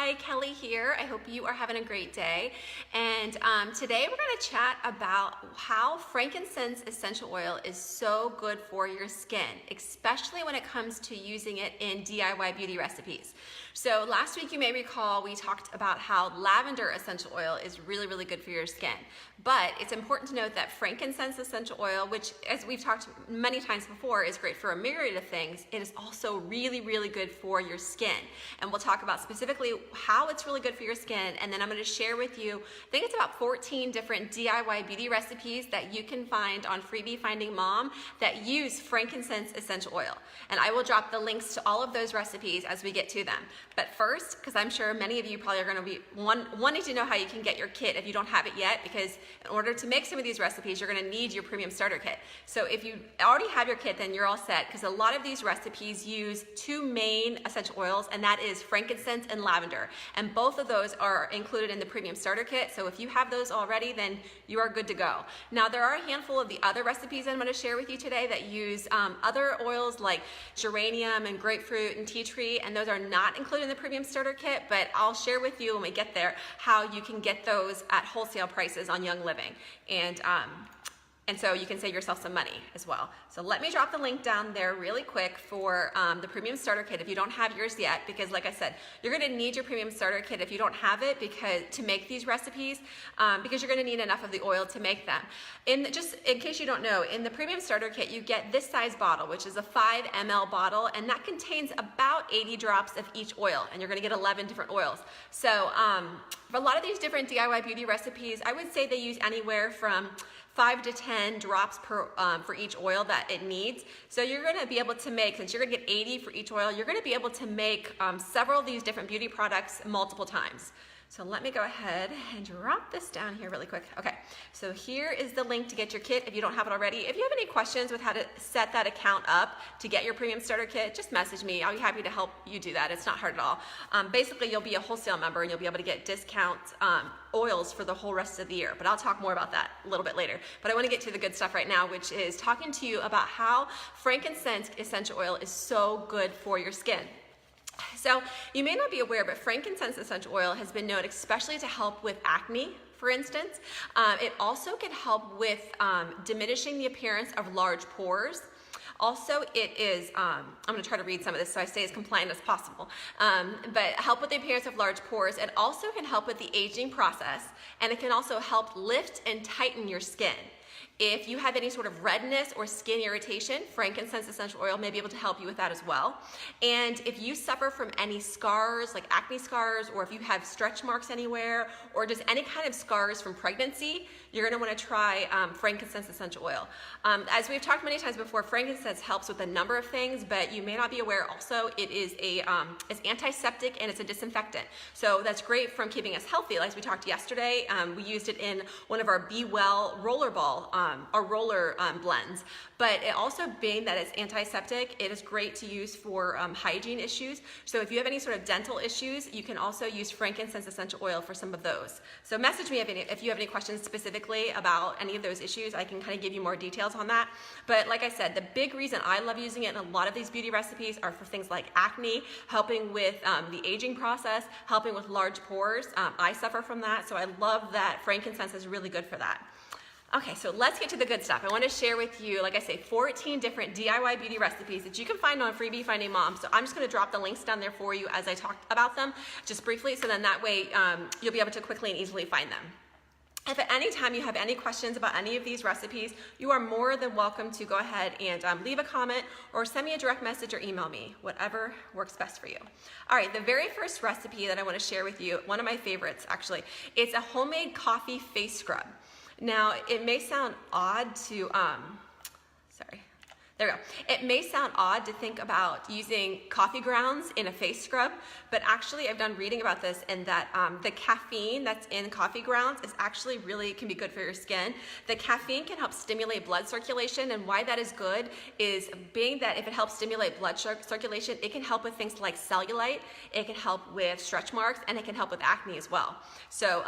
Hi, Kelly here. I hope you are having a great day. And today we're going to chat about how frankincense essential oil is so good for your skin, especially when it comes to using it in DIY beauty recipes. So last week you may recall we talked about how lavender essential oil is really, really good for your skin. But it's important to note that frankincense essential oil, which as we've talked many times before, is great for a myriad of things, it is also really, really good for your skin. And we'll talk about specifically how it's really good for your skin, and then I'm going to share with you, I think it's about 14 different DIY beauty recipes that you can find on Freebie Finding Mom that use frankincense essential oil. And I will drop the links to all of those recipes as we get to them. But first, because I'm sure many of you probably are going to be wanting to know how you can get your kit if you don't have it yet, because in order to make some of these recipes, you're going to need your premium starter kit. So if you already have your kit, then you're all set, because a lot of these recipes use two main essential oils, and that is frankincense and lavender. And both of those are included in the premium starter kit. So if you have those already, then you are good to go. Now, there are a handful of the other recipes I'm going to share with you today that use other oils like geranium and grapefruit and tea tree, and those are not included in the premium starter kit, but I'll share with you when we get there how you can get those at wholesale prices on Young Living. And so you can save yourself some money as well. So let me drop the link down there really quick for the premium starter kit if you don't have yours yet, because like I said, you're gonna need your premium starter kit if you don't have it to make these recipes, because you're gonna need enough of the oil to make them. Just in case you don't know, in the premium starter kit, you get this size bottle, which is a 5 ml bottle, and that contains about 80 drops of each oil, and you're gonna get 11 different oils. So for a lot of these different DIY beauty recipes, I would say they use anywhere from 5 to 10 drops for each oil that it needs. So you're gonna be able to make, since you're gonna get 80 for each oil, you're gonna be able to make several of these different beauty products multiple times. So let me go ahead and drop this down here really quick. Okay, so here is the link to get your kit if you don't have it already. If you have any questions with how to set that account up to get your premium starter kit, just message me. I'll be happy to help you do that. It's not hard at all. Basically, you'll be a wholesale member and you'll be able to get discount oils for the whole rest of the year, but I'll talk more about that a little bit later. But I want to get to the good stuff right now, which is talking to you about how frankincense essential oil is so good for your skin. So you may not be aware, but frankincense essential oil has been known especially to help with acne, for instance. It also can help with diminishing the appearance of large pores. Also, it is, I'm going to try to read some of this so I stay as compliant as possible, but help with the appearance of large pores. It also can help with the aging process, and it can also help lift and tighten your skin. If you have any sort of redness or skin irritation, frankincense essential oil may be able to help you with that as well. And if you suffer from any scars, like acne scars, or if you have stretch marks anywhere, or just any kind of scars from pregnancy, you're gonna wanna try frankincense essential oil. As we've talked many times before, frankincense helps with a number of things, but you may not be aware also it is it's antiseptic and it's a disinfectant. So that's great from keeping us healthy. Like we talked yesterday, we used it in one of our Be Well rollerball or roller blends, but it also, being that it's antiseptic, it is great to use for hygiene issues. So if you have any sort of dental issues, you can also use frankincense essential oil for some of those. So message me if you have any questions specifically about any of those issues. I can kind of give you more details on that. But like I said, the big reason I love using it in a lot of these beauty recipes are for things like acne, helping with the aging process, helping with large pores. I suffer from that, so I love that frankincense is really good for that. Okay, so let's get to the good stuff. I want to share with you, like I say, 14 different DIY beauty recipes that you can find on Freebie Finding Mom. So I'm just going to drop the links down there for you as I talk about them, just briefly, so then that way you'll be able to quickly and easily find them. If at any time you have any questions about any of these recipes, you are more than welcome to go ahead and leave a comment or send me a direct message or email me, whatever works best for you. All right, the very first recipe that I want to share with you, one of my favorites actually, it's a homemade coffee face scrub. Now, it may sound odd to, there we go. It may sound odd to think about using coffee grounds in a face scrub, but actually I've done reading about this, and that the caffeine that's in coffee grounds is actually really can be good for your skin. The caffeine can help stimulate blood circulation, and why that is good is being that if it helps stimulate blood circulation, it can help with things like cellulite, it can help with stretch marks, and it can help with acne as well. So,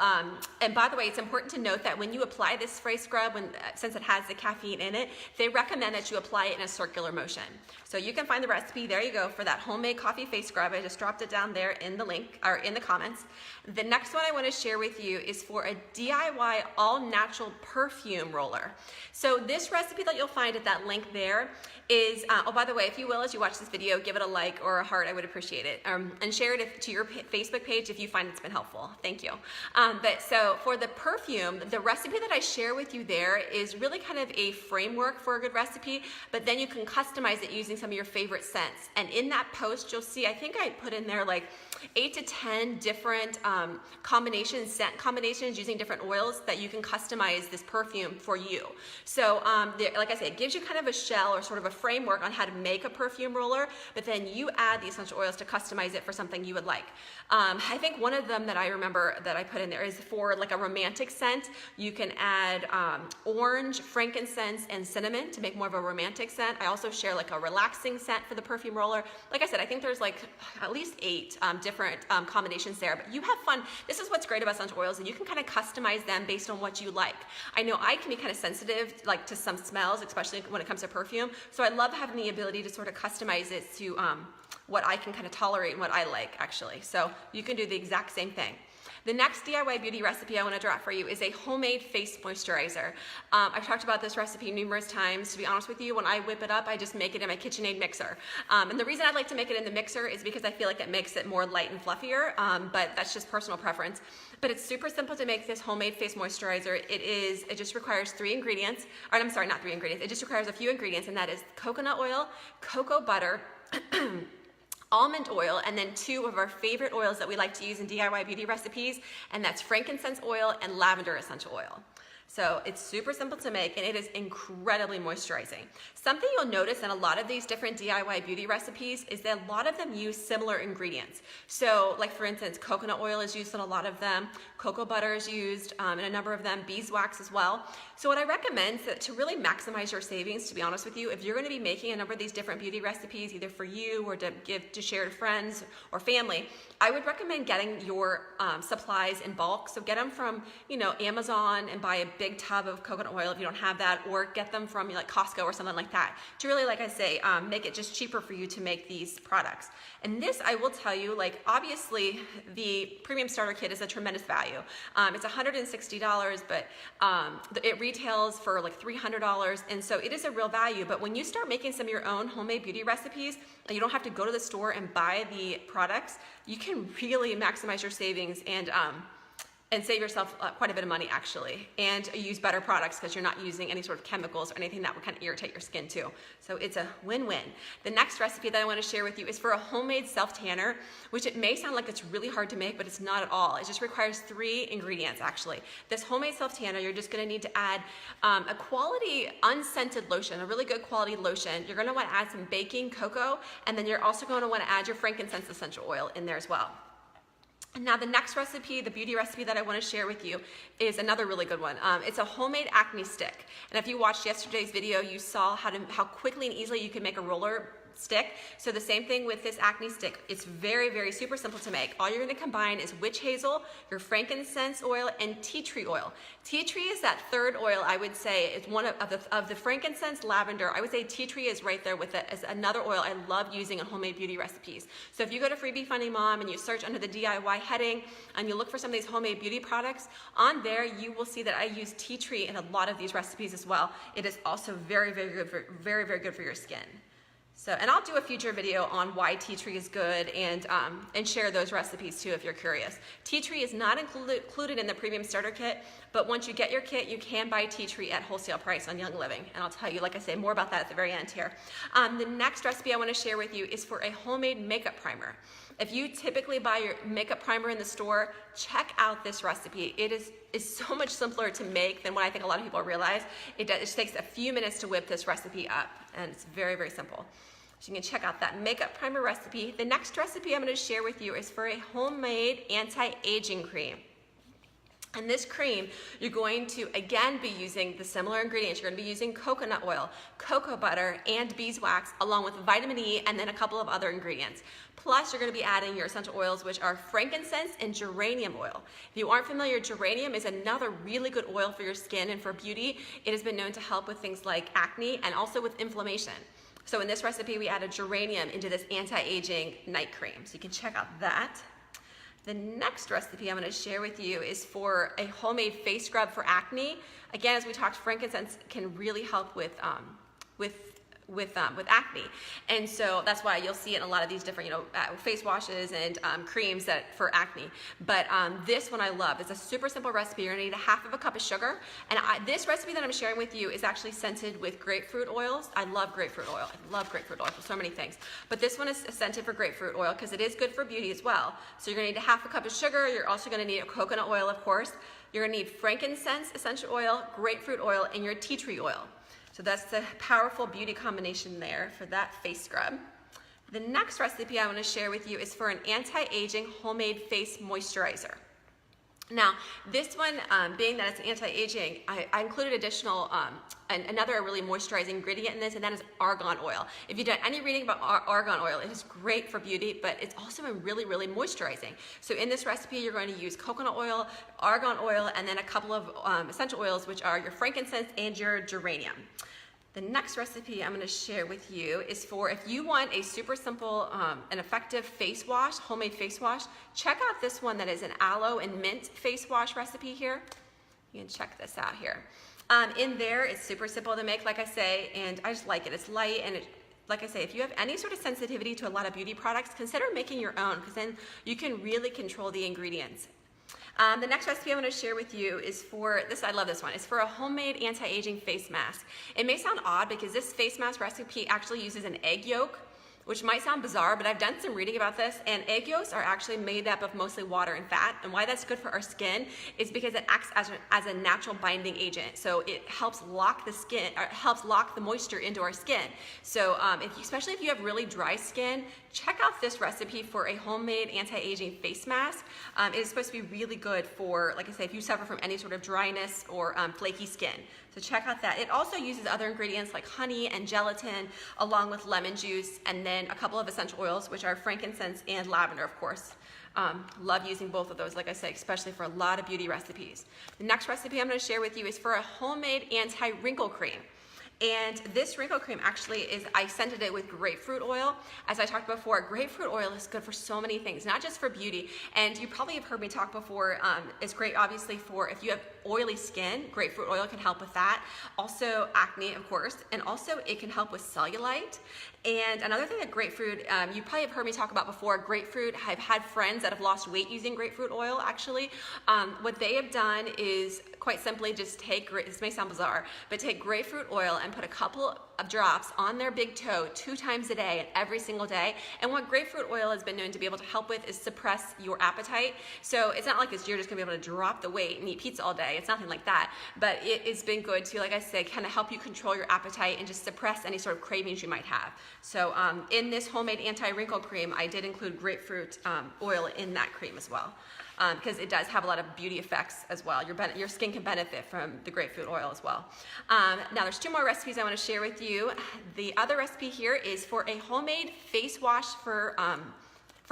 and by the way, it's important to note that when you apply this face scrub, since it has the caffeine in it, they recommend that you apply it in a circular motion. So you can find the recipe, there you go, for that homemade coffee face scrub. I just dropped it down there in the link, or in the comments. The next one I want to share with you is for a DIY all-natural perfume roller. So this recipe that you'll find at that link there is, oh, by the way, if you will, as you watch this video, give it a like or a heart, I would appreciate it. And share it to your Facebook page if you find it's been helpful. Thank you. But so for the perfume, the recipe that I share with you there is really kind of a framework for a good recipe, but then you can customize it using some of your favorite scents. And in that post, you'll see, I think I put in there like 8 to 10 different combinations, scent combinations using different oils that you can customize this perfume for you. So like I said, it gives you kind of a shell or sort of a framework on how to make a perfume roller, but then you add the essential oils to customize it for something you would like. I think one of them that I remember that I put in there is for like a romantic scent. You can add orange, frankincense, and cinnamon to make more of a romantic scent. I also share like a relaxing scent for the perfume roller. Like I said, I think there's like at least 8 different combinations there, but you have fun. This is what's great about essential oils, and you can kind of customize them based on what you like. I know I can be kind of sensitive like to some smells, especially when it comes to perfume, so I love having the ability to sort of customize it to what I can kind of tolerate and what I like, actually. So you can do the exact same thing. The next DIY beauty recipe I want to drop for you is a homemade face moisturizer. I've talked about this recipe numerous times. To be honest with you, when I whip it up, I just make it in my KitchenAid mixer. And the reason I'd like to make it in the mixer is because I feel like it makes it more light and fluffier, but that's just personal preference. But it's super simple to make this homemade face moisturizer. It just requires 3 ingredients, or I'm sorry, not 3 ingredients. It just requires a few ingredients, and that is coconut oil, cocoa butter, almond oil, and then 2 of our favorite oils that we like to use in DIY beauty recipes, and that's frankincense oil and lavender essential oil. So it's super simple to make, and it is incredibly moisturizing. Something you'll notice in a lot of these different DIY beauty recipes is that a lot of them use similar ingredients. So like for instance, coconut oil is used in a lot of them, cocoa butter is used in a number of them, beeswax as well. So what I recommend to really maximize your savings, to be honest with you, if you're going to be making a number of these different beauty recipes, either for you or to share to friends or family, I would recommend getting your supplies in bulk. So get them from, Amazon and buy a big tub of coconut oil if you don't have that, or get them from like Costco or something like that to really, like I say, make it just cheaper for you to make these products. And this, I will tell you, like obviously the premium starter kit is a tremendous value. It's $160, but it retails for like $300, and so it is a real value. But when you start making some of your own homemade beauty recipes, and you don't have to go to the store and buy the products, you can really maximize your savings and save yourself quite a bit of money, actually, and use better products because you're not using any sort of chemicals or anything that would kind of irritate your skin too. So it's a win-win. The next recipe that I want to share with you is for a homemade self-tanner, which it may sound like it's really hard to make, but it's not at all. It just requires 3 ingredients, actually. This homemade self-tanner, you're just going to need to add a quality unscented lotion, a really good quality lotion. You're going to want to add some baking cocoa, and then you're also going to want to add your frankincense essential oil in there as well. Now the next recipe, the beauty recipe that I want to share with you, is another really good one. It's a homemade acne stick. And if you watched yesterday's video, you saw how quickly and easily you can make a roller stick. So the same thing with this acne stick. It's very, very super simple to make. All you're going to combine is witch hazel, your frankincense oil, and tea tree oil. Tea tree is that third oil, I would say. It's one of the frankincense, lavender. I would say tea tree is right there with it as another oil I love using in homemade beauty recipes. So if you go to Freebie Funding Mom and you search under the DIY heading and you look for some of these homemade beauty products, on there you will see that I use tea tree in a lot of these recipes as well. It is also very, very good very, very good for your skin. So, and I'll do a future video on why tea tree is good and share those recipes too if you're curious. Tea tree is not included in the premium starter kit, but once you get your kit, you can buy tea tree at wholesale price on Young Living. And I'll tell you, like I say, more about that at the very end here. The next recipe I want to share with you is for a homemade makeup primer. If you typically buy your makeup primer in the store, check out this recipe. It is so much simpler to make than what I think a lot of people realize. It just takes a few minutes to whip this recipe up, and it's very, very simple. So you can check out that makeup primer recipe. The next recipe I'm going to share with you is for a homemade anti-aging cream. In this cream, you're going to, again, be using the similar ingredients. You're going to be using coconut oil, cocoa butter, and beeswax, along with vitamin E, and then a couple of other ingredients. Plus, you're going to be adding your essential oils, which are frankincense and geranium oil. If you aren't familiar, geranium is another really good oil for your skin and for beauty. It has been known to help with things like acne and also with inflammation. So in this recipe, we added geranium into this anti-aging night cream. So you can check out that. The next recipe I'm going to share with you is for a homemade face scrub for acne. Again, as we talked, frankincense can really help with acne, and so that's why you'll see it in a lot of these different, face washes and creams that for acne. But this one I love. It's a super simple recipe. You're gonna need a half of a cup of sugar, and this recipe that I'm sharing with you is actually scented with grapefruit oils. I love grapefruit oil. I love grapefruit oil for so many things, but this one is scented for grapefruit oil because it is good for beauty as well. So you're gonna need a half a cup of sugar. You're also gonna need a coconut oil, of course. You're gonna need frankincense essential oil, grapefruit oil, and your tea tree oil. So that's the powerful beauty combination there for that face scrub. The next recipe I want to share with you is for an anti-aging homemade face moisturizer. Now, this one, being that it's anti-aging, I included additional, another really moisturizing ingredient in this, and that is argan oil. If you've done any reading about argan oil, it is great for beauty, but it's also really, really moisturizing. So in this recipe, you're going to use coconut oil, argan oil, and then a couple of essential oils, which are your frankincense and your geranium. The next recipe I'm going to share with you is for if you want a super simple and effective face wash, homemade face wash, check out this one that is an aloe and mint face wash recipe here. You can check this out here. In there, it's super simple to make, like I say, and I just like it. It's light, and like I say, if you have any sort of sensitivity to a lot of beauty products, consider making your own, because then you can really control the ingredients. The next recipe I'm going to share with you is for this. I love this one. It's for a homemade anti-aging face mask. It may sound odd because this face mask recipe actually uses an egg yolk, which might sound bizarre, but I've done some reading about this, and egg yolks are actually made up of mostly water and fat, and why that's good for our skin is because it acts as a natural binding agent. So it helps lock the skin, or helps lock the moisture into our skin. So especially if you have really dry skin, check out this recipe for a homemade anti-aging face mask. It is supposed to be really good for, like I say, if you suffer from any sort of dryness or flaky skin. So check out that. It also uses other ingredients like honey and gelatin, along with lemon juice, and then a couple of essential oils, which are frankincense and lavender, of course. Love using both of those, like I say, especially for a lot of beauty recipes. The next recipe I'm going to share with you is for a homemade anti-wrinkle cream. And this wrinkle cream actually I scented it with grapefruit oil. As I talked before, grapefruit oil is good for so many things, not just for beauty. And you probably have heard me talk before, it's great obviously for if you have oily skin, grapefruit oil can help with that. Also acne, of course, and also it can help with cellulite. And another thing that grapefruit, you probably have heard me talk about before, grapefruit, I've had friends that have lost weight using grapefruit oil actually. What they have done is quite simply just take, this may sound bizarre, but take grapefruit oil and put a couple of drops on their big toe 2 times a day and every single day. And what grapefruit oil has been known to be able to help with is suppress your appetite. So it's not like you're just gonna be able to drop the weight and eat pizza all day. It's nothing like that. But it's been good to, like I said, kind of help you control your appetite and just suppress any sort of cravings you might have. So in this homemade anti-wrinkle cream, I did include grapefruit oil in that cream as well. Because it does have a lot of beauty effects as well. Your skin can benefit from the grapefruit oil as well. Now there's 2 more recipes I want to share with you. The other recipe here is for a homemade face wash for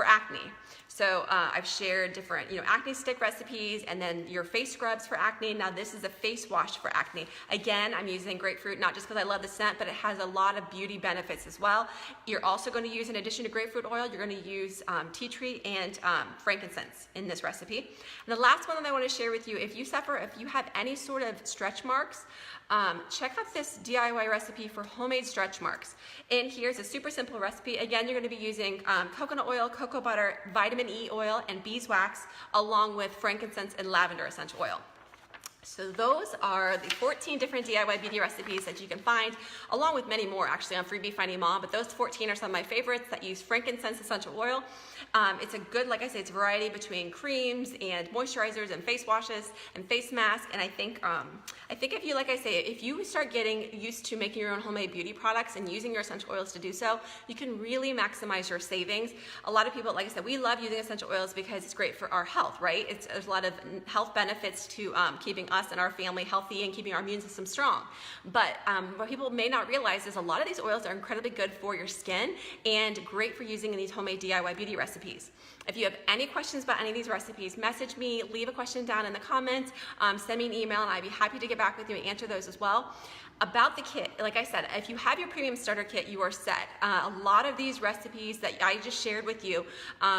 acne. So I've shared different, acne stick recipes and then your face scrubs for acne. Now this is a face wash for acne. Again, I'm using grapefruit, not just because I love the scent, but it has a lot of beauty benefits as well. You're also going to use, in addition to grapefruit oil, you're going to use tea tree and frankincense in this recipe. And the last one that I want to share with you, if you have any sort of stretch marks, check out this DIY recipe for homemade stretch marks. And here's a super simple recipe. Again, you're going to be using coconut oil, cocoa butter, vitamin E oil, and beeswax, along with frankincense and lavender essential oil. So those are the 14 different DIY beauty recipes that you can find, along with many more actually on Freebie Finding Mom, but those 14 are some of my favorites that use frankincense essential oil. It's a good, like I say, it's a variety between creams and moisturizers and face washes and face masks, and I think if you, like I say, if you start getting used to making your own homemade beauty products and using your essential oils to do so, you can really maximize your savings. A lot of people, like I said, we love using essential oils because it's great for our health, right? There's a lot of health benefits to keeping us and our family healthy and keeping our immune system strong. But what people may not realize is a lot of these oils are incredibly good for your skin and great for using in these homemade DIY beauty recipes. If you have any questions about any of these recipes, message me, leave a question down in the comments, send me an email, and I'd be happy to get back with you and answer those as well. About the kit, like I said, if you have your premium starter kit, you are set. A lot of these recipes that I just shared with you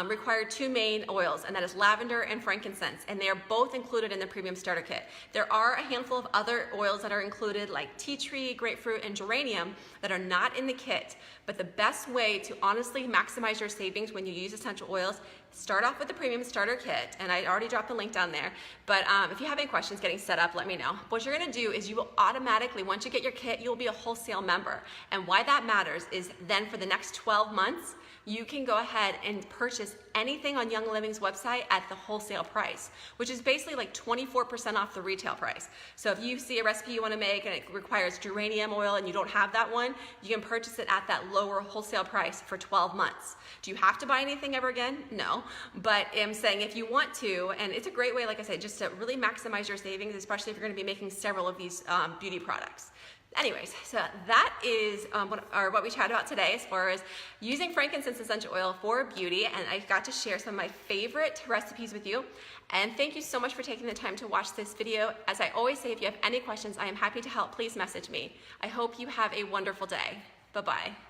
require two main oils, and that is lavender and frankincense, and they are both included in the premium starter kit. There are a handful of other oils that are included, like tea tree, grapefruit, and geranium, that are not in the kit, but the best way to honestly maximize your savings when you use essential oils, start off with the premium starter kit, and I already dropped the link down there, but if you have any questions getting set up, let me know. What you're gonna do is you will automatically, once you get your kit, you'll be a wholesale member, and why that matters is then for the next 12 months, you can go ahead and purchase anything on Young Living's website at the wholesale price, which is basically like 24% off the retail price. So if you see a recipe you want to make and it requires geranium oil and you don't have that one, you can purchase it at that lower wholesale price for 12 months. Do you have to buy anything ever again? No, but I'm saying if you want to, and it's a great way, like I said, just to really maximize your savings, especially if you're going to be making several of these beauty products. Anyways, so that is what we chatted about today as far as using frankincense essential oil for beauty, and I got to share some of my favorite recipes with you. And thank you so much for taking the time to watch this video. As I always say, if you have any questions, I am happy to help. Please message me. I hope you have a wonderful day. Bye-bye.